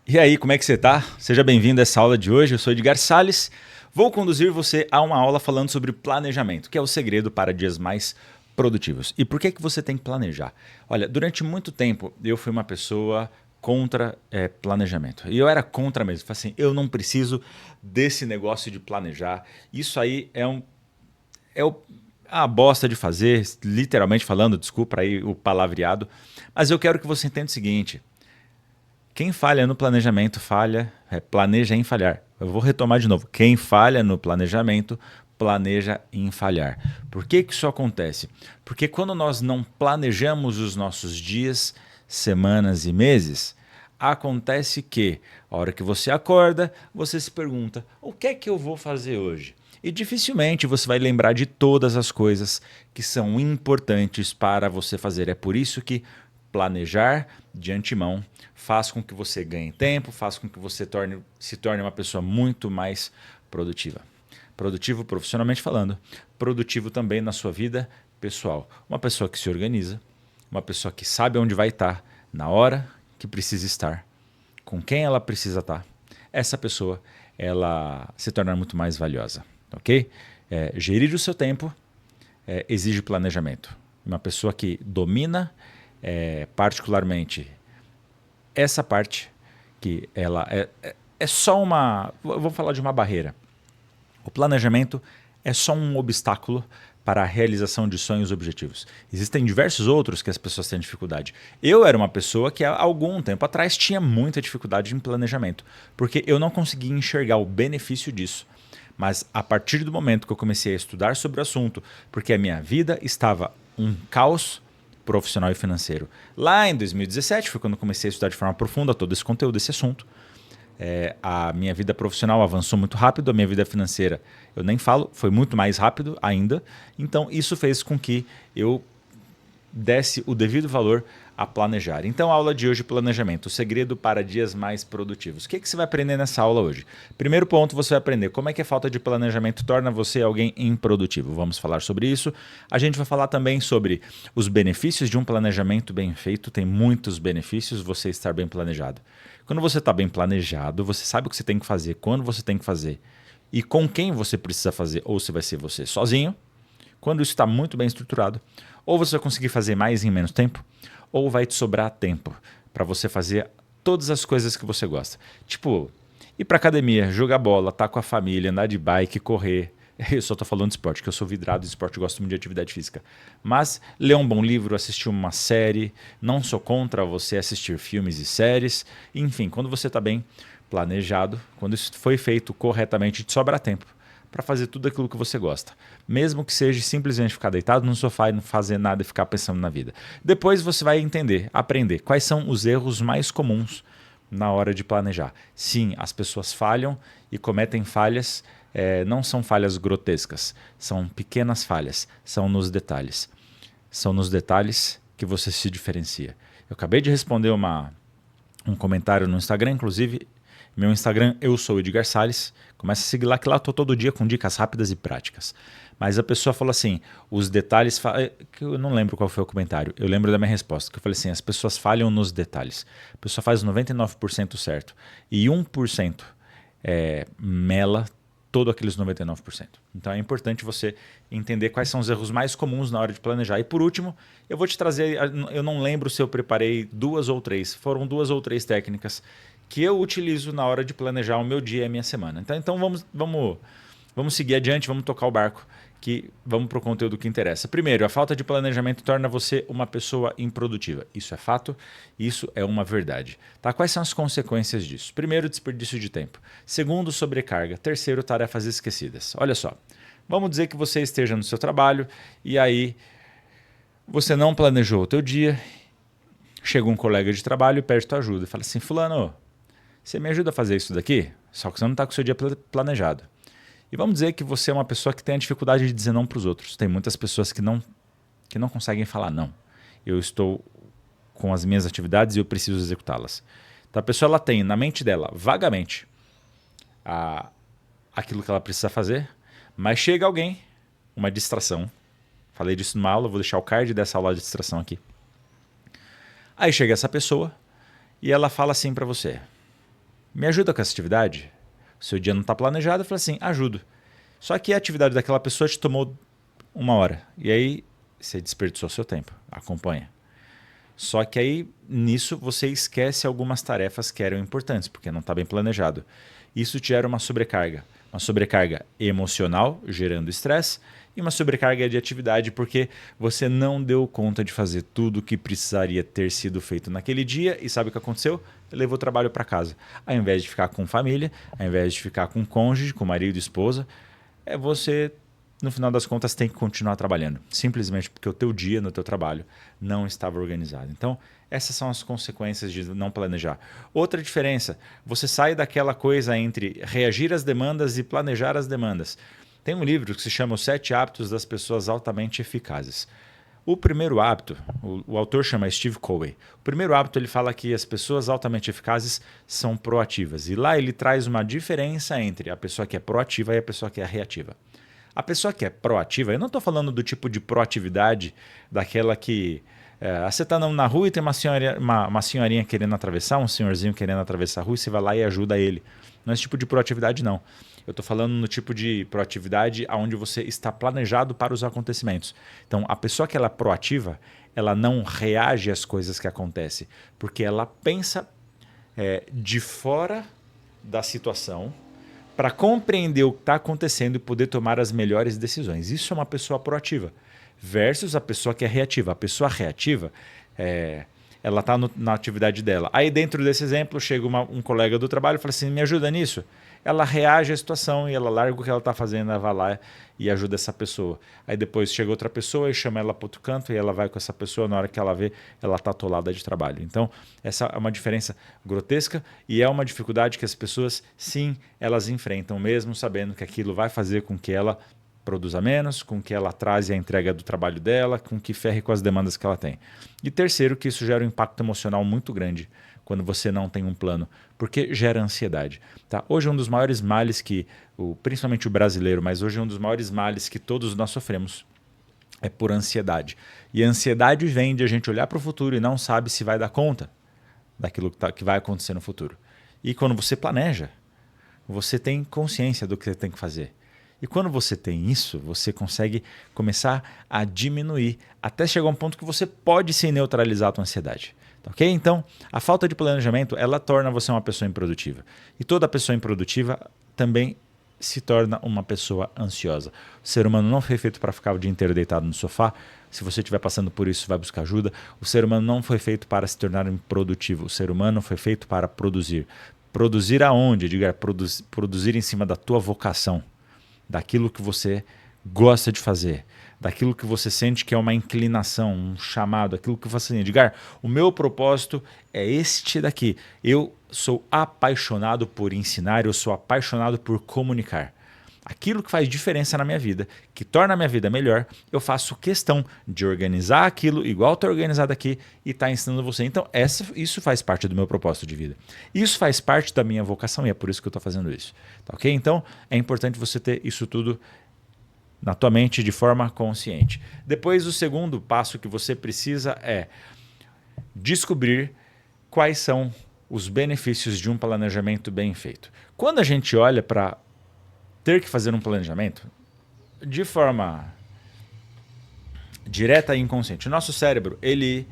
E aí, como é que você tá? Seja bem-vindo a essa aula de hoje. Eu sou Edgar Salles. Vou conduzir você a uma aula falando sobre planejamento, que é o segredo para dias mais produtivos. E por que que você tem que planejar? Olha, durante muito tempo eu fui uma pessoa contra planejamento. E eu era contra mesmo. Falei assim, eu não preciso desse negócio de planejar. Isso aí é o, a bosta de fazer, literalmente falando, desculpa aí o palavreado. Mas eu quero que você entenda o seguinte. Quem falha no planejamento planeja em falhar. Eu vou retomar de novo. Quem falha no planejamento planeja em falhar. Por que que isso acontece? Porque quando nós não planejamos os nossos dias, semanas e meses, acontece que a hora que você acorda, você se pergunta: o que é que eu vou fazer hoje? E dificilmente você vai lembrar de todas as coisas que são importantes para você fazer. É por isso que planejar de antemão faz com que você ganhe tempo, faz com que você se torne uma pessoa muito mais produtiva. Produtivo profissionalmente falando, produtivo também na sua vida pessoal. Uma pessoa que se organiza, uma pessoa que sabe onde vai estar, na hora que precisa estar, com quem ela precisa estar. Essa pessoa ela se torna muito mais valiosa, ok? Gerir o seu tempo exige planejamento. Uma pessoa que domina particularmente essa parte, que ela é só uma. Vamos falar de uma barreira. O planejamento é só um obstáculo para a realização de sonhos e objetivos. Existem diversos outros que as pessoas têm dificuldade. Eu era uma pessoa que há algum tempo atrás tinha muita dificuldade em planejamento, porque eu não conseguia enxergar o benefício disso. Mas a partir do momento que eu comecei a estudar sobre o assunto, porque a minha vida estava um caos profissional e financeiro. Lá em 2017 foi quando eu comecei a estudar de forma profunda todo esse conteúdo, esse assunto. A minha vida profissional avançou muito rápido, a minha vida financeira, eu nem falo, foi muito mais rápido ainda. Então, isso fez com que eu desse o devido valor a planejar. Então, a aula de hoje, planejamento, o segredo para dias mais produtivos. O que você vai aprender nessa aula hoje? Primeiro ponto, você vai aprender como é que a falta de planejamento torna você alguém improdutivo. Vamos falar sobre isso. A gente vai falar também sobre os benefícios de um planejamento bem feito. Tem muitos benefícios você estar bem planejado. Quando você está bem planejado, você sabe o que você tem que fazer, quando você tem que fazer e com quem você precisa fazer, ou se vai ser você sozinho. Quando isso está muito bem estruturado, ou você vai conseguir fazer mais em menos tempo, ou vai te sobrar tempo para você fazer todas as coisas que você gosta. Tipo, ir para academia, jogar bola, estar com a família, andar de bike, correr. Eu só estou falando de esporte, que eu sou vidrado de esporte, gosto muito de atividade física. Mas ler um bom livro, assistir uma série, não sou contra você assistir filmes e séries. Enfim, quando você está bem planejado, quando isso foi feito corretamente, te sobra tempo para fazer tudo aquilo que você gosta. Mesmo que seja simplesmente ficar deitado no sofá e não fazer nada e ficar pensando na vida. Depois você vai entender, aprender quais são os erros mais comuns na hora de planejar. Sim, as pessoas falham e cometem falhas, não são falhas grotescas, são pequenas falhas, são nos detalhes. São nos detalhes que você se diferencia. Eu acabei de responder um comentário no Instagram, inclusive. Meu Instagram, eu sou Edgar Salles. Começa a seguir lá, que lá eu tô todo dia com dicas rápidas e práticas. Mas a pessoa falou assim, os detalhes... que eu não lembro qual foi o comentário. Eu lembro da minha resposta, que eu falei assim, as pessoas falham nos detalhes. A pessoa faz 99% certo. E 1% mela todo aqueles 99%. Então é importante você entender quais são os erros mais comuns na hora de planejar. E por último, eu vou te trazer... Eu não lembro se eu preparei 2 ou 3. Foram 2 ou 3 técnicas que eu utilizo na hora de planejar o meu dia e a minha semana. Então vamos seguir adiante, vamos tocar o barco, que vamos para o conteúdo que interessa. Primeiro, a falta de planejamento torna você uma pessoa improdutiva. Isso é fato, isso é uma verdade. Tá? Quais são as consequências disso? Primeiro, desperdício de tempo. Segundo, sobrecarga. Terceiro, tarefas esquecidas. Olha só, vamos dizer que você esteja no seu trabalho e aí você não planejou o teu dia, chega um colega de trabalho e pede tua ajuda. Fala assim, fulano, você me ajuda a fazer isso daqui? Só que você não está com o seu dia planejado. E vamos dizer que você é uma pessoa que tem a dificuldade de dizer não para os outros. Tem muitas pessoas que não conseguem falar não. Eu estou com as minhas atividades e eu preciso executá-las. Então a pessoa ela tem na mente dela, vagamente, aquilo que ela precisa fazer, mas chega alguém, uma distração. Falei disso numa aula, vou deixar o card dessa aula de distração aqui. Aí chega essa pessoa e ela fala assim para você, Me ajuda com essa atividade? O seu dia não está planejado, eu falo assim, ajudo. Só que a atividade daquela pessoa te tomou 1 hora. E aí você desperdiçou seu tempo. Acompanha. Só que aí, nisso, você esquece algumas tarefas que eram importantes, porque não está bem planejado. Isso te gera uma sobrecarga. Uma sobrecarga emocional, gerando estresse, e uma sobrecarga de atividade, porque você não deu conta de fazer tudo o que precisaria ter sido feito naquele dia. E sabe o que aconteceu? Levou o trabalho para casa. Ao invés de ficar com família, ao invés de ficar com cônjuge, com marido e esposa, você... No final das contas, tem que continuar trabalhando. Simplesmente porque o teu dia no teu trabalho não estava organizado. Então, essas são as consequências de não planejar. Outra diferença, você sai daquela coisa entre reagir às demandas e planejar as demandas. Tem um livro que se chama Os 7 Hábitos das Pessoas Altamente Eficazes. O primeiro hábito, o autor chama Steve Covey. O primeiro hábito, ele fala que as pessoas altamente eficazes são proativas. E lá ele traz uma diferença entre a pessoa que é proativa e a pessoa que é reativa. A pessoa que é proativa, eu não estou falando do tipo de proatividade daquela que você está na rua e tem uma senhorinha querendo atravessar, um senhorzinho querendo atravessar a rua e você vai lá e ajuda ele. Não é esse tipo de proatividade, não. Eu estou falando no tipo de proatividade onde você está planejado para os acontecimentos. Então, a pessoa que ela é proativa, ela não reage às coisas que acontecem, porque ela pensa de fora da situação, para compreender o que está acontecendo e poder tomar as melhores decisões. Isso é uma pessoa proativa. Versus a pessoa que é reativa. A pessoa reativa, ela está na atividade dela. Aí dentro desse exemplo, chega um colega do trabalho e fala assim, me ajuda nisso? Ela reage à situação e ela larga o que ela está fazendo, ela vai lá e ajuda essa pessoa. Aí depois chega outra pessoa e chama ela para outro canto e ela vai com essa pessoa, na hora que ela vê, ela está atolada de trabalho. Então, essa é uma diferença grotesca e é uma dificuldade que as pessoas, sim, elas enfrentam, mesmo sabendo que aquilo vai fazer com que ela produza menos, com que ela atrase a entrega do trabalho dela, com que ferre com as demandas que ela tem. E terceiro, que isso gera um impacto emocional muito grande quando você não tem um plano, porque gera ansiedade. Tá? Hoje um dos maiores males que, principalmente o brasileiro, mas hoje um dos maiores males que todos nós sofremos é por ansiedade. E a ansiedade vem de a gente olhar para o futuro e não sabe se vai dar conta daquilo que vai acontecer no futuro. E quando você planeja, você tem consciência do que você tem que fazer. E quando você tem isso, você consegue começar a diminuir até chegar a um ponto que você pode se neutralizar a tua ansiedade. Ok? Então, a falta de planejamento, ela torna você uma pessoa improdutiva. E toda pessoa improdutiva também se torna uma pessoa ansiosa. O ser humano não foi feito para ficar o dia inteiro deitado no sofá. Se você estiver passando por isso, vai buscar ajuda. O ser humano não foi feito para se tornar improdutivo. O ser humano foi feito para produzir. Produzir aonde? Diga, produzir em cima da tua vocação, daquilo que você gosta de fazer, daquilo que você sente que é uma inclinação, um chamado, aquilo que você sente. Edgar, o meu propósito é este daqui. Eu sou apaixonado por ensinar, eu sou apaixonado por comunicar. Aquilo que faz diferença na minha vida, que torna a minha vida melhor, eu faço questão de organizar aquilo igual está organizado aqui e está ensinando você. Então, isso faz parte do meu propósito de vida. Isso faz parte da minha vocação e é por isso que eu estou fazendo isso. Tá, ok? Então, é importante você ter isso tudo na tua mente de forma consciente. Depois, o segundo passo que você precisa é descobrir quais são os benefícios de um planejamento bem feito. Quando a gente olha para ter que fazer um planejamento de forma direta e inconsciente, o nosso cérebro ele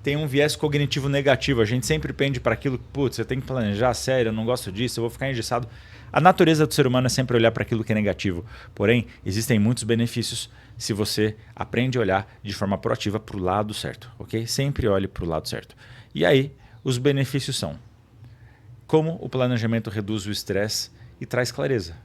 tem um viés cognitivo negativo. A gente sempre pende para aquilo que, putz, eu tenho que planejar, sério, eu não gosto disso, eu vou ficar engessado. A natureza do ser humano é sempre olhar para aquilo que é negativo. Porém, existem muitos benefícios se você aprende a olhar de forma proativa para o lado certo, ok? Sempre olhe para o lado certo. E aí, os benefícios são como o planejamento reduz o estresse e traz clareza.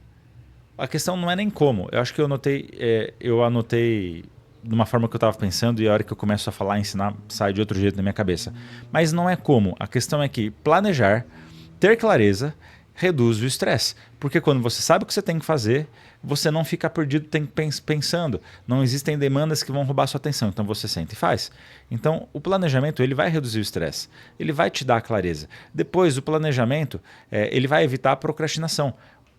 A questão não é nem como. Eu acho que eu anotei de uma forma que eu estava pensando e a hora que eu começo a falar, ensinar, sai de outro jeito na minha cabeça. Mas não é como. A questão é que planejar, ter clareza, reduz o estresse. Porque quando você sabe o que você tem que fazer, você não fica perdido pensando. Não existem demandas que vão roubar sua atenção. Então você senta e faz. Então o planejamento ele vai reduzir o estresse. Ele vai te dar a clareza. Depois o planejamento ele vai evitar a procrastinação.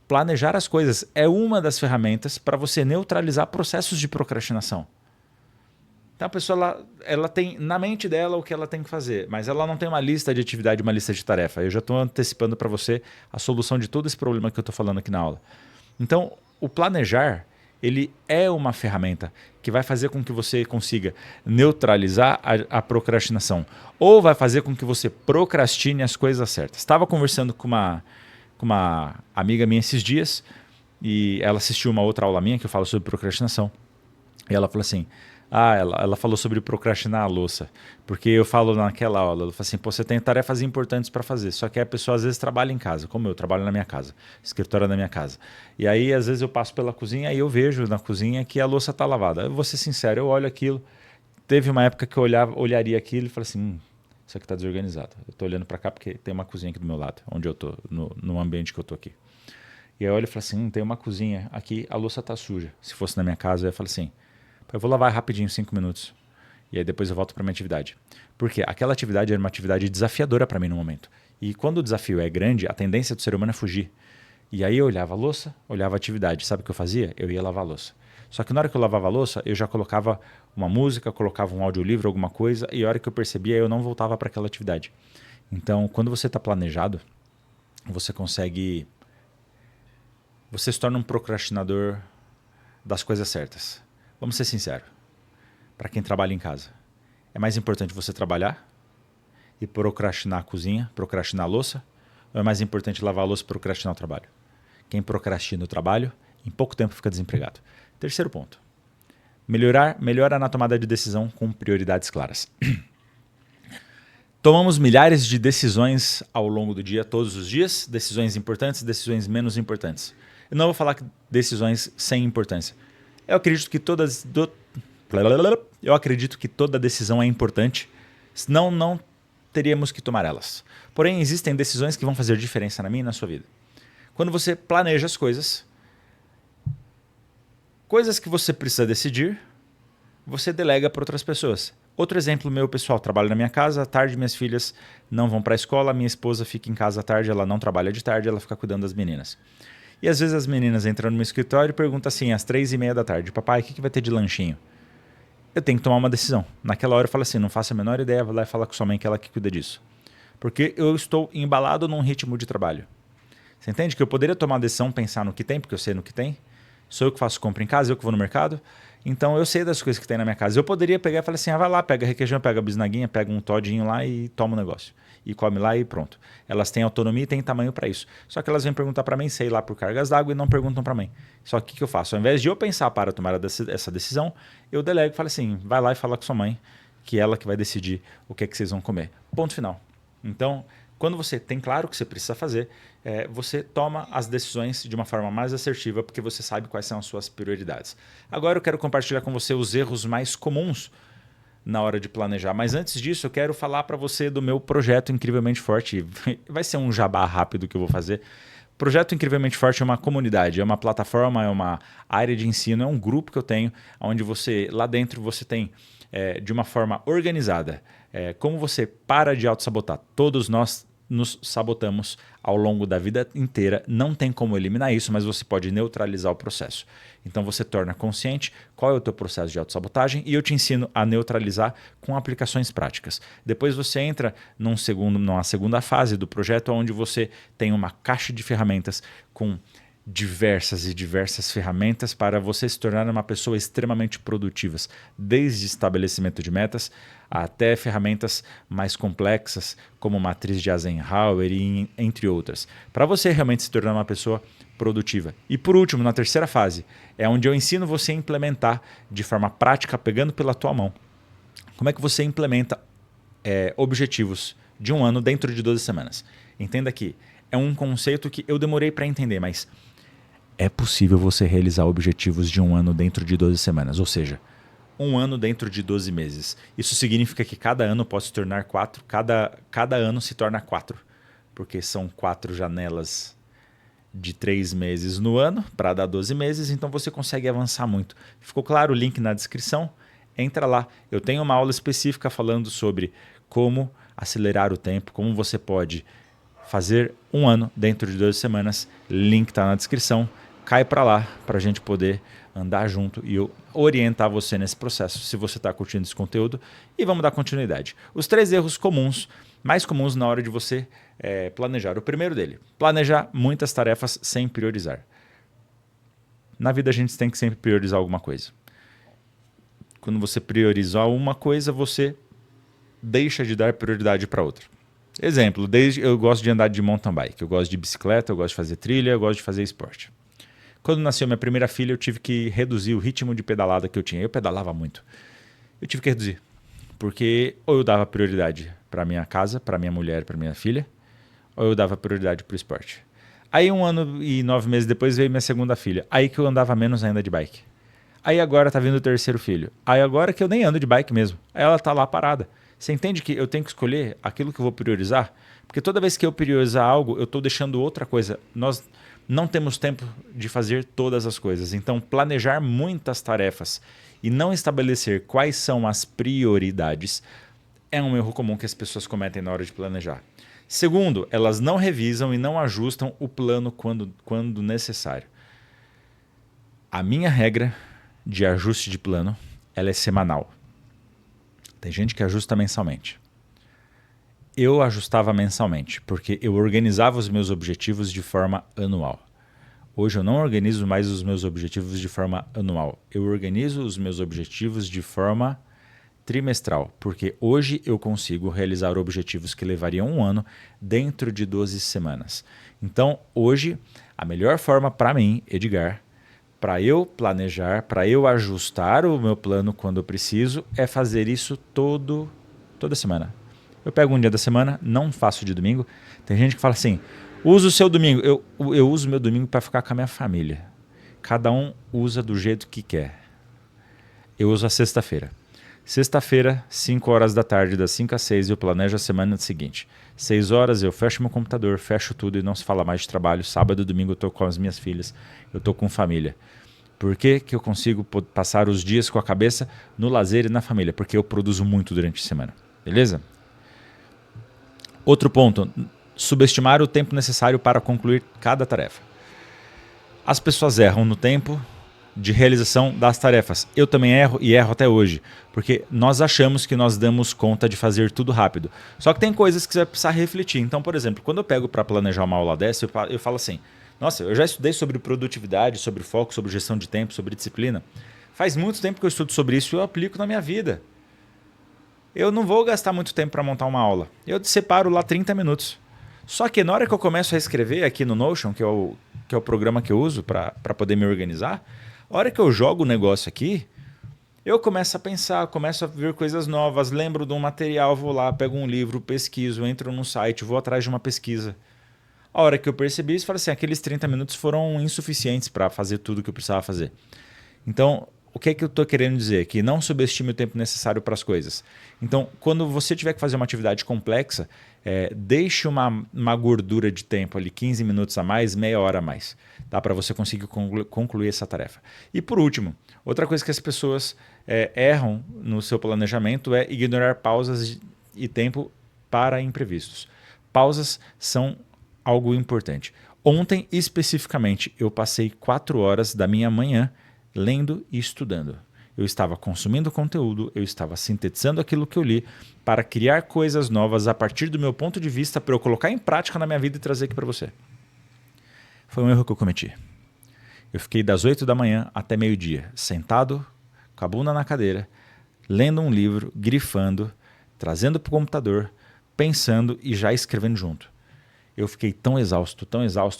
Planejar as coisas é uma das ferramentas para você neutralizar processos de procrastinação. Então a pessoa ela tem na mente dela o que ela tem que fazer, mas ela não tem uma lista de atividade, uma lista de tarefa. Eu já estou antecipando para você a solução de todo esse problema que eu estou falando aqui na aula. Então, o planejar, ele é uma ferramenta que vai fazer com que você consiga neutralizar a procrastinação ou vai fazer com que você procrastine as coisas certas. Estava conversando com uma amiga minha esses dias e ela assistiu uma outra aula minha que eu falo sobre procrastinação. E ela falou assim, ela falou sobre procrastinar a louça, porque eu falo naquela aula, ela falou assim, pô, você tem tarefas importantes para fazer, só que a pessoa às vezes trabalha em casa, como eu trabalho na minha casa, escritório na minha casa. E aí às vezes eu passo pela cozinha e eu vejo na cozinha que a louça está lavada. Eu vou ser sincero, eu olho aquilo, teve uma época que eu olharia aquilo e falei assim, isso aqui está desorganizado. Eu estou olhando para cá porque tem uma cozinha aqui do meu lado, onde eu estou, no ambiente que eu estou aqui. E aí eu olho e falo assim, tem uma cozinha aqui, a louça está suja. Se fosse na minha casa, eu ia falar assim, eu vou lavar rapidinho, 5 minutos. E aí depois eu volto para minha atividade. Porque aquela atividade era uma atividade desafiadora para mim no momento. E quando o desafio é grande, a tendência do ser humano é fugir. E aí eu olhava a louça, olhava a atividade. Sabe o que eu fazia? Eu ia lavar a louça. Só que na hora que eu lavava a louça, eu já colocava uma música, colocava um audiolivro, alguma coisa, e a hora que eu percebia, eu não voltava para aquela atividade. Então, quando você está planejado, você consegue... Você se torna um procrastinador das coisas certas. Vamos ser sinceros. Para quem trabalha em casa, é mais importante você trabalhar e procrastinar a cozinha, procrastinar a louça, ou é mais importante lavar a louça e procrastinar o trabalho? Quem procrastina o trabalho, em pouco tempo fica desempregado. Terceiro ponto. Melhora na tomada de decisão com prioridades claras. Tomamos milhares de decisões ao longo do dia, todos os dias, decisões importantes, decisões menos importantes. Eu não vou falar decisões sem importância. Eu acredito que toda decisão é importante, senão não teríamos que tomar elas. Porém, existem decisões que vão fazer diferença na minha e na sua vida. Quando você planeja as coisas que você precisa decidir, você delega para outras pessoas. Outro exemplo meu, pessoal, trabalho na minha casa, à tarde minhas filhas não vão para a escola, minha esposa fica em casa à tarde, ela não trabalha de tarde, ela fica cuidando das meninas. E às vezes as meninas entram no meu escritório e perguntam assim, às 3h30 da tarde, papai, o que vai ter de lanchinho? Eu tenho que tomar uma decisão. Naquela hora eu falo assim, não faço a menor ideia, vai lá e fala com sua mãe que ela que cuida disso. Porque eu estou embalado num ritmo de trabalho. Você entende que eu poderia tomar uma decisão, pensar no que tem, porque eu sei no que tem? Sou eu que faço compra em casa, eu que vou no mercado. Então eu sei das coisas que tem na minha casa. Eu poderia pegar e falar assim, vai lá, pega requeijão, pega bisnaguinha, pega um todinho lá e toma um negócio. E come lá e pronto. Elas têm autonomia e têm tamanho para isso. Só que elas vêm perguntar para mim, sei lá, por cargas d'água e não perguntam para mim. Só que o que eu faço? Ao invés de eu pensar para tomar essa decisão, eu delego e falo assim, vai lá e fala com sua mãe, que é ela que vai decidir o que é que vocês vão comer. Ponto final. Então, quando você tem claro o que você precisa fazer, você toma as decisões de uma forma mais assertiva, porque você sabe quais são as suas prioridades. Agora eu quero compartilhar com você os erros mais comuns na hora de planejar. Mas antes disso, eu quero falar para você do meu projeto Incrivelmente Forte. Vai ser um jabá rápido que eu vou fazer. Projeto Incrivelmente Forte é uma comunidade, é uma plataforma, é uma área de ensino, é um grupo que eu tenho, onde lá dentro você tem, de uma forma organizada, como você para de auto-sabotar. Todos nós nos sabotamos ao longo da vida inteira. Não tem como eliminar isso, mas você pode neutralizar o processo. Então você torna consciente qual é o teu processo de autossabotagem e eu te ensino a neutralizar com aplicações práticas. Depois você entra numa segunda fase do projeto, onde você tem uma caixa de ferramentas com diversas ferramentas para você se tornar uma pessoa extremamente produtiva, desde estabelecimento de metas até ferramentas mais complexas como matriz de Eisenhower e entre outras, para você realmente se tornar uma pessoa produtiva. E por último, na terceira fase, é onde eu ensino você a implementar de forma prática, pegando pela tua mão, como é que você implementa objetivos de um ano dentro de 12 semanas. Entenda que é um conceito que eu demorei para entender, mas é possível você realizar objetivos de um ano dentro de 12 semanas, ou seja, um ano dentro de 12 meses. Isso significa que cada ano pode se tornar 4, cada ano se torna 4, porque são 4 janelas de 3 meses no ano para dar 12 meses, então você consegue avançar muito. Ficou claro? O link na descrição, entra lá. Eu tenho uma aula específica falando sobre como acelerar o tempo, como você pode fazer um ano dentro de 12 semanas. Link está na descrição. Cai para lá para a gente poder andar junto e eu orientar você nesse processo, se você está curtindo esse conteúdo, e vamos dar continuidade. Os 3 erros comuns, mais comuns na hora de você planejar. O primeiro dele, planejar muitas tarefas sem priorizar. Na vida a gente tem que sempre priorizar alguma coisa. Quando você priorizar uma coisa, você deixa de dar prioridade para outra. Exemplo, eu gosto de andar de mountain bike, eu gosto de bicicleta, eu gosto de fazer trilha, eu gosto de fazer esporte. Quando nasceu minha primeira filha, eu tive que reduzir o ritmo de pedalada que eu tinha. Eu pedalava muito. Eu tive que reduzir. Porque ou eu dava prioridade para minha casa, para minha mulher, para minha filha, ou eu dava prioridade para o esporte. Aí 1 ano e 9 meses depois veio minha segunda filha. Aí que eu andava menos ainda de bike. Aí agora tá vindo o terceiro filho. Aí agora que eu nem ando de bike mesmo. Aí ela tá lá parada. Você entende que eu tenho que escolher aquilo que eu vou priorizar? Porque toda vez que eu priorizar algo, eu estou deixando outra coisa. Nós não temos tempo de fazer todas as coisas. Então, planejar muitas tarefas e não estabelecer quais são as prioridades é um erro comum que as pessoas cometem na hora de planejar. Segundo, elas não revisam e não ajustam o plano quando necessário. A minha regra de ajuste de plano, ela é semanal. Tem gente que ajusta mensalmente. Eu ajustava mensalmente, porque eu organizava os meus objetivos de forma anual. Hoje eu não organizo mais os meus objetivos de forma anual. Eu organizo os meus objetivos de forma trimestral, porque hoje eu consigo realizar objetivos que levariam 1 ano dentro de 12 semanas. Então, hoje, a melhor forma para mim, Edgar, para eu planejar, para eu ajustar o meu plano quando eu preciso, é fazer isso toda semana. Eu pego um dia da semana, não faço de domingo. Tem gente que fala assim, usa o seu domingo. Eu uso o meu domingo para ficar com a minha família. Cada um usa do jeito que quer. Eu uso a sexta-feira. Sexta-feira, 5 horas da tarde, das 5 às 6, eu planejo a semana seguinte. 6 horas eu fecho meu computador, fecho tudo e não se fala mais de trabalho. Sábado e domingo eu estou com as minhas filhas, eu estou com família. Por que que eu consigo passar os dias com a cabeça no lazer e na família? Porque eu produzo muito durante a semana. Beleza? Outro ponto, subestimar o tempo necessário para concluir cada tarefa. As pessoas erram no tempo de realização das tarefas. Eu também erro e erro até hoje, porque nós achamos que nós damos conta de fazer tudo rápido. Só que tem coisas que você vai precisar refletir. Então, por exemplo, quando eu pego para planejar uma aula dessa, eu falo assim, nossa, eu já estudei sobre produtividade, sobre foco, sobre gestão de tempo, sobre disciplina. Faz muito tempo que eu estudo sobre isso e eu aplico na minha vida. Eu não vou gastar muito tempo para montar uma aula. Eu separo lá 30 minutos. Só que na hora que eu começo a escrever aqui no Notion, que é o programa que eu uso para poder me organizar, a hora que eu jogo o negócio aqui, eu começo a pensar, começo a ver coisas novas, lembro de um material, vou lá, pego um livro, pesquiso, entro num site, vou atrás de uma pesquisa. A hora que eu percebi isso, falei assim, aqueles 30 minutos foram insuficientes para fazer tudo o que eu precisava fazer. Então, o que é que eu estou querendo dizer? Que não subestime o tempo necessário para as coisas. Então, quando você tiver que fazer uma atividade complexa, deixe uma gordura de tempo ali, 15 minutos a mais, meia hora a mais. Dá para você conseguir concluir essa tarefa. E por último, outra coisa que as pessoas erram no seu planejamento é ignorar pausas e tempo para imprevistos. Pausas são algo importante. Ontem, especificamente, eu passei 4 horas da minha manhã lendo e estudando. Eu estava consumindo conteúdo, eu estava sintetizando aquilo que eu li para criar coisas novas a partir do meu ponto de vista para eu colocar em prática na minha vida e trazer aqui para você. Foi um erro que eu cometi. Eu fiquei das 8 da manhã até meio-dia, sentado, com a bunda na cadeira, lendo um livro, grifando, trazendo para o computador, pensando e já escrevendo junto. Eu fiquei tão exausto,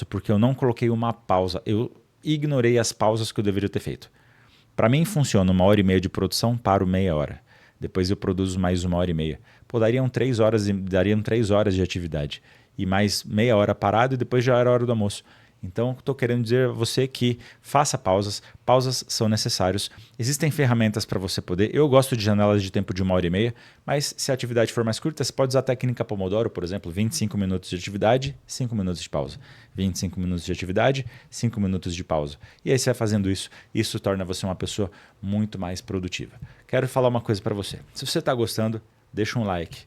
porque eu não coloquei uma pausa. Eu ignorei as pausas que eu deveria ter feito. Para mim funciona 1h30 de produção, paro meia hora. Depois eu produzo mais 1h30. Pô, dariam 3 horas de atividade. E mais meia hora parado e depois já era a hora do almoço. Então, estou querendo dizer a você que faça pausas. Pausas são necessários. Existem ferramentas para você poder. Eu gosto de janelas de tempo de 1h30, mas se a atividade for mais curta, você pode usar a técnica Pomodoro, por exemplo, 25 minutos de atividade, 5 minutos de pausa. 25 minutos de atividade, 5 minutos de pausa. E aí você vai fazendo isso. Isso torna você uma pessoa muito mais produtiva. Quero falar uma coisa para você. Se você está gostando, deixa um like,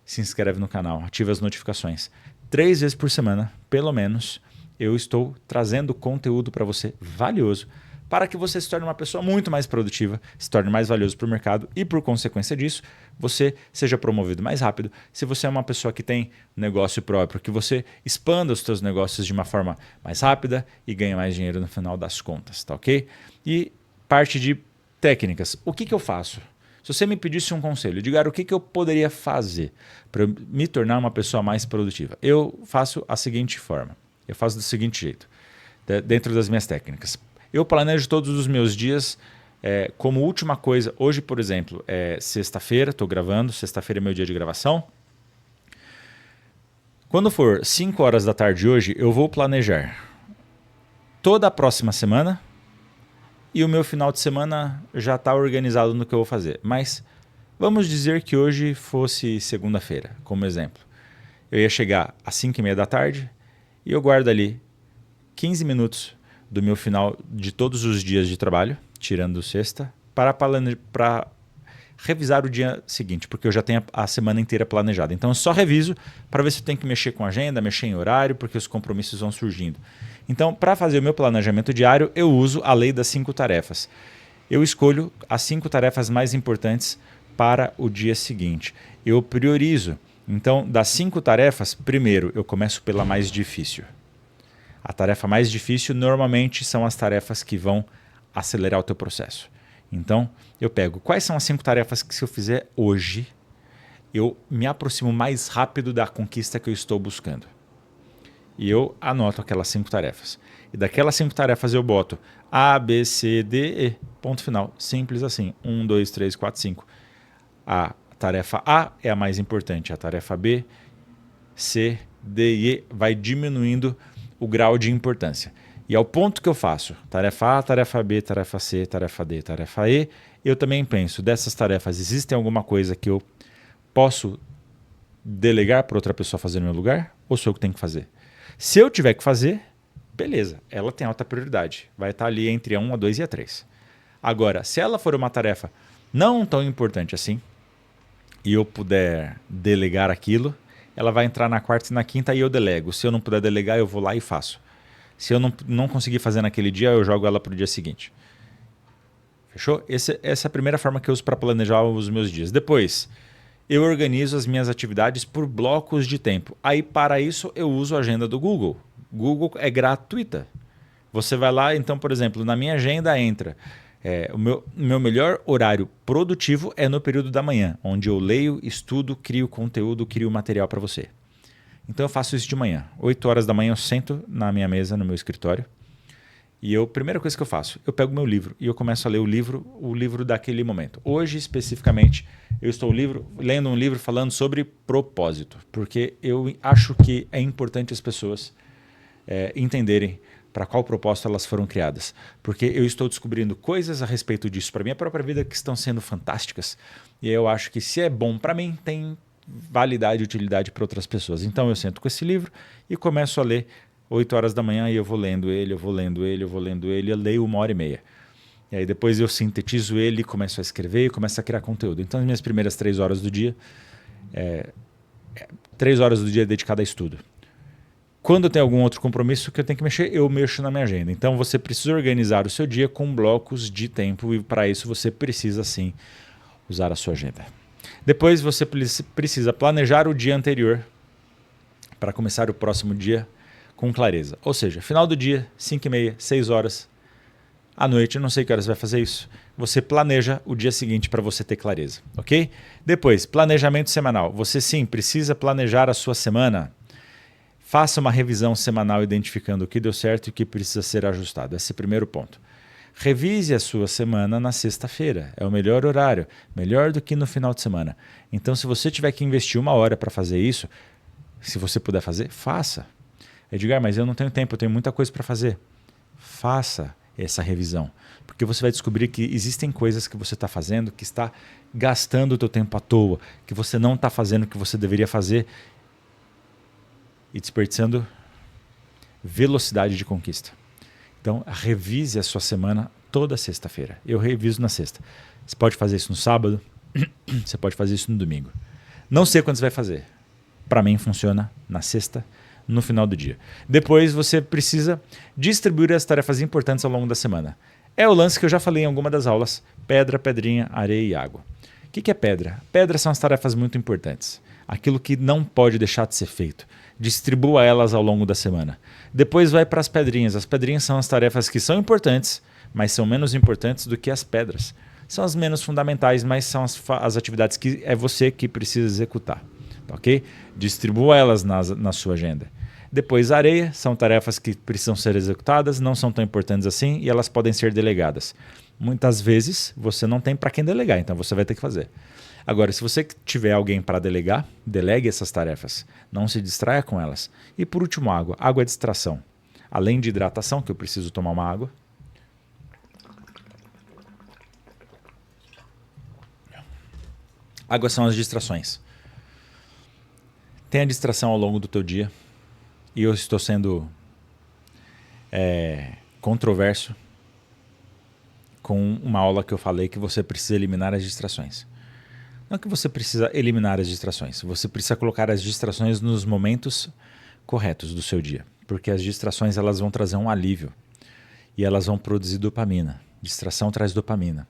se inscreve no canal, ativa as notificações. 3 vezes por semana, pelo menos, eu estou trazendo conteúdo para você valioso para que você se torne uma pessoa muito mais produtiva, se torne mais valioso para o mercado e, por consequência disso, você seja promovido mais rápido. Se você é uma pessoa que tem negócio próprio, que você expanda os seus negócios de uma forma mais rápida e ganhe mais dinheiro no final das contas, tá ok? E parte de técnicas. O que eu faço? Se você me pedisse um conselho, diga o que eu poderia fazer para me tornar uma pessoa mais produtiva, eu faço a seguinte forma. Eu faço do seguinte jeito, dentro das minhas técnicas. Eu planejo todos os meus dias como última coisa. Hoje, por exemplo, é sexta-feira, estou gravando, sexta-feira é meu dia de gravação. Quando for 5 horas da tarde hoje, eu vou planejar toda a próxima semana e o meu final de semana já está organizado no que eu vou fazer. Mas vamos dizer que hoje fosse segunda-feira, como exemplo. Eu ia chegar às 5h30 da tarde e eu guardo ali 15 minutos do meu final de todos os dias de trabalho, tirando sexta, para revisar o dia seguinte, porque eu já tenho a semana inteira planejada. Então eu só reviso para ver se eu tenho que mexer com a agenda, mexer em horário, porque os compromissos vão surgindo. Então, para fazer o meu planejamento diário, eu uso a lei das 5 tarefas. Eu escolho as 5 tarefas mais importantes para o dia seguinte. Eu priorizo. Então, das 5 tarefas, primeiro eu começo pela mais difícil. A tarefa mais difícil normalmente são as tarefas que vão acelerar o teu processo. Então, eu pego quais são as 5 tarefas que se eu fizer hoje, eu me aproximo mais rápido da conquista que eu estou buscando. E eu anoto aquelas 5 tarefas. E daquelas 5 tarefas eu boto A, B, C, D, E. Ponto final. Simples assim. 1, 2, 3, 4, 5. A tarefa A é a mais importante. A tarefa B, C, D e E vai diminuindo o grau de importância. E ao ponto que eu faço tarefa A, tarefa B, tarefa C, tarefa D, tarefa E, eu também penso, dessas tarefas, existe alguma coisa que eu posso delegar para outra pessoa fazer no meu lugar? Ou sou eu que tenho que fazer? Se eu tiver que fazer, beleza, ela tem alta prioridade. Vai estar ali entre a 1, a 2 e a 3. Agora, se ela for uma tarefa não tão importante assim, e eu puder delegar aquilo, ela vai entrar na quarta e na quinta e eu delego. Se eu não puder delegar, eu vou lá e faço. Se eu não conseguir fazer naquele dia, eu jogo ela para o dia seguinte. Fechou? Essa é a primeira forma que eu uso para planejar os meus dias. Depois, eu organizo as minhas atividades por blocos de tempo. Aí, para isso, eu uso a agenda do Google. Google é gratuita. Você vai lá, então, por exemplo, na minha agenda entra... o meu melhor horário produtivo é no período da manhã, onde eu leio, estudo, crio conteúdo, crio material para você. Então eu faço isso de manhã. 8 horas da manhã eu sento na minha mesa, no meu escritório, e a primeira coisa que eu faço, eu pego meu livro e eu começo a ler o livro daquele momento. Hoje, especificamente, eu estou lendo um livro falando sobre propósito, porque eu acho que é importante as pessoas entenderem para qual propósito elas foram criadas. Porque eu estou descobrindo coisas a respeito disso para minha própria vida que estão sendo fantásticas. E eu acho que se é bom para mim, tem validade e utilidade para outras pessoas. Então eu sento com esse livro e começo a ler 8 horas da manhã e eu vou lendo ele, eu leio 1h30. E aí depois eu sintetizo ele, começo a escrever e começo a criar conteúdo. Então as minhas primeiras 3 horas do dia, 3 horas do dia é dedicada a estudo. Quando eu tenho algum outro compromisso que eu tenho que mexer, eu mexo na minha agenda. Então você precisa organizar o seu dia com blocos de tempo e para isso você precisa sim usar a sua agenda. Depois você precisa planejar o dia anterior para começar o próximo dia com clareza. Ou seja, final do dia, 5h30, 6 horas, à noite, eu não sei que horas você vai fazer isso. Você planeja o dia seguinte para você ter clareza, ok? Depois, planejamento semanal. Você sim precisa planejar a sua semana. Faça uma revisão semanal identificando o que deu certo e o que precisa ser ajustado. Esse é o primeiro ponto. Revise a sua semana na sexta-feira. É o melhor horário. Melhor do que no final de semana. Então, se você tiver que investir 1 hora para fazer isso, se você puder fazer, faça. Edgar, mas eu não tenho tempo, eu tenho muita coisa para fazer. Faça essa revisão. Porque você vai descobrir que existem coisas que você está fazendo que está gastando o teu tempo à toa, que você não está fazendo o que você deveria fazer e desperdiçando velocidade de conquista. Então, revise a sua semana toda sexta-feira. Eu reviso na sexta. Você pode fazer isso no sábado, você pode fazer isso no domingo. Não sei quando você vai fazer. Para mim, funciona na sexta, no final do dia. Depois, você precisa distribuir as tarefas importantes ao longo da semana. É o lance que eu já falei em alguma das aulas: pedra, pedrinha, areia e água. O que é pedra? Pedras são as tarefas muito importantes. Aquilo que não pode deixar de ser feito. Distribua elas ao longo da semana. Depois vai para as pedrinhas. As pedrinhas são as tarefas que são importantes, mas são menos importantes do que as pedras. São as menos fundamentais, mas são as atividades que é você que precisa executar. Ok? Distribua elas na sua agenda. Depois, areia, são tarefas que precisam ser executadas, não são tão importantes assim e elas podem ser delegadas. Muitas vezes você não tem para quem delegar, então você vai ter que fazer. Agora, se você tiver alguém para delegar, delegue essas tarefas. Não se distraia com elas. E por último, água. Água é distração. Além de hidratação, que eu preciso tomar uma água. Água são as distrações. Tem a distração ao longo do teu dia. E eu estou sendo controverso com uma aula que eu falei que você precisa eliminar as distrações. Não é que você precisa eliminar as distrações. Você precisa colocar as distrações nos momentos corretos do seu dia. Porque as distrações elas vão trazer um alívio. E elas vão produzir dopamina. Distração traz dopamina.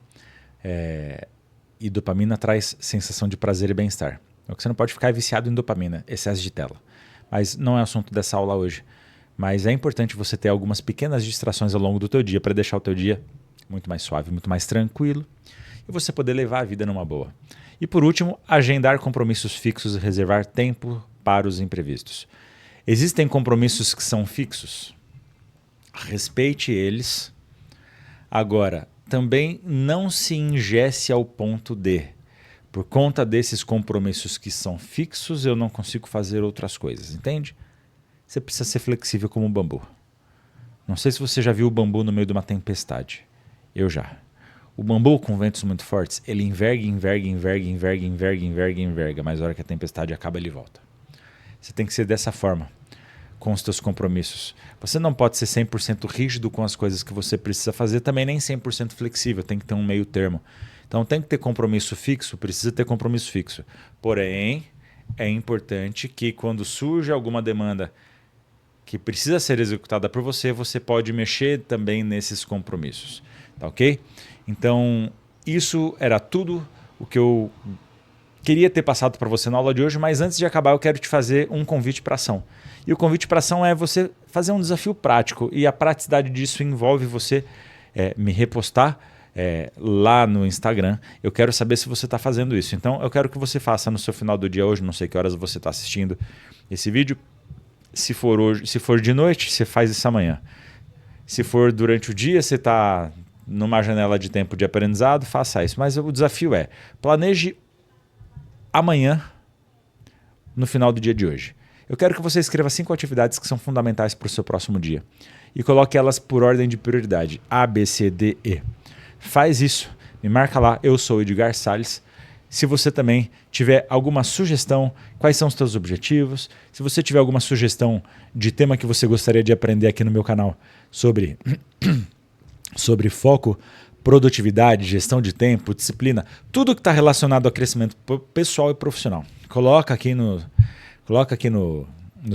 E dopamina traz sensação de prazer e bem-estar. Então, você não pode ficar viciado em dopamina, excesso de tela. Mas não é assunto dessa aula hoje. Mas é importante você ter algumas pequenas distrações ao longo do teu dia para deixar o teu dia muito mais suave, muito mais tranquilo e você poder levar a vida numa boa. E por último, agendar compromissos fixos e reservar tempo para os imprevistos. Existem compromissos que são fixos. Respeite eles. Agora, também não se ingesse ao ponto de, por conta desses compromissos que são fixos, eu não consigo fazer outras coisas, entende? Você precisa ser flexível como um bambu. Não sei se você já viu o bambu no meio de uma tempestade. Eu já. O bambu com ventos muito fortes, ele enverga, mas na hora que a tempestade acaba, ele volta. Você tem que ser dessa forma com os teus compromissos. Você não pode ser 100% rígido com as coisas que você precisa fazer, também nem 100% flexível, tem que ter um meio termo. Então tem que ter compromisso fixo, precisa ter compromisso fixo. Porém, é importante que quando surge alguma demanda que precisa ser executada por você, você pode mexer também nesses compromissos. Tá ok? Então, isso era tudo o que eu queria ter passado para você na aula de hoje, mas antes de acabar eu quero te fazer um convite para ação. E o convite para ação é você fazer um desafio prático e a praticidade disso envolve você me repostar lá no Instagram. Eu quero saber se você está fazendo isso. Então, eu quero que você faça no seu final do dia hoje, não sei que horas você está assistindo esse vídeo. Se for hoje, se for de noite, você faz isso amanhã. Se for durante o dia, você está numa janela de tempo de aprendizado, faça isso. Mas o desafio é, planeje amanhã, no final do dia de hoje. Eu quero que você escreva 5 atividades que são fundamentais para o seu próximo dia. E coloque elas por ordem de prioridade. A, B, C, D, E. Faz isso. Me marca lá. Eu sou o Edgar Salles. Se você também tiver alguma sugestão, quais são os seus objetivos, se você tiver alguma sugestão de tema que você gostaria de aprender aqui no meu canal sobre foco, produtividade, gestão de tempo, disciplina, tudo que está relacionado ao crescimento pessoal e profissional. Coloca aqui nos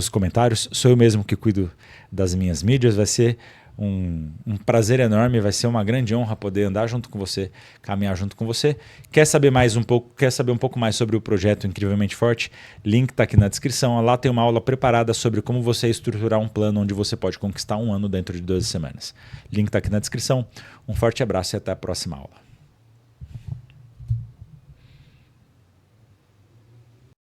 comentários. Sou eu mesmo que cuido das minhas mídias. Vai ser um prazer enorme, vai ser uma grande honra poder andar junto com você, caminhar junto com você. Quer saber um pouco mais sobre o projeto Incrivelmente Forte? Link está aqui na descrição. Lá tem uma aula preparada sobre como você estruturar um plano onde você pode conquistar um ano dentro de 12 semanas. Link está aqui na descrição. Um forte abraço e até a próxima aula.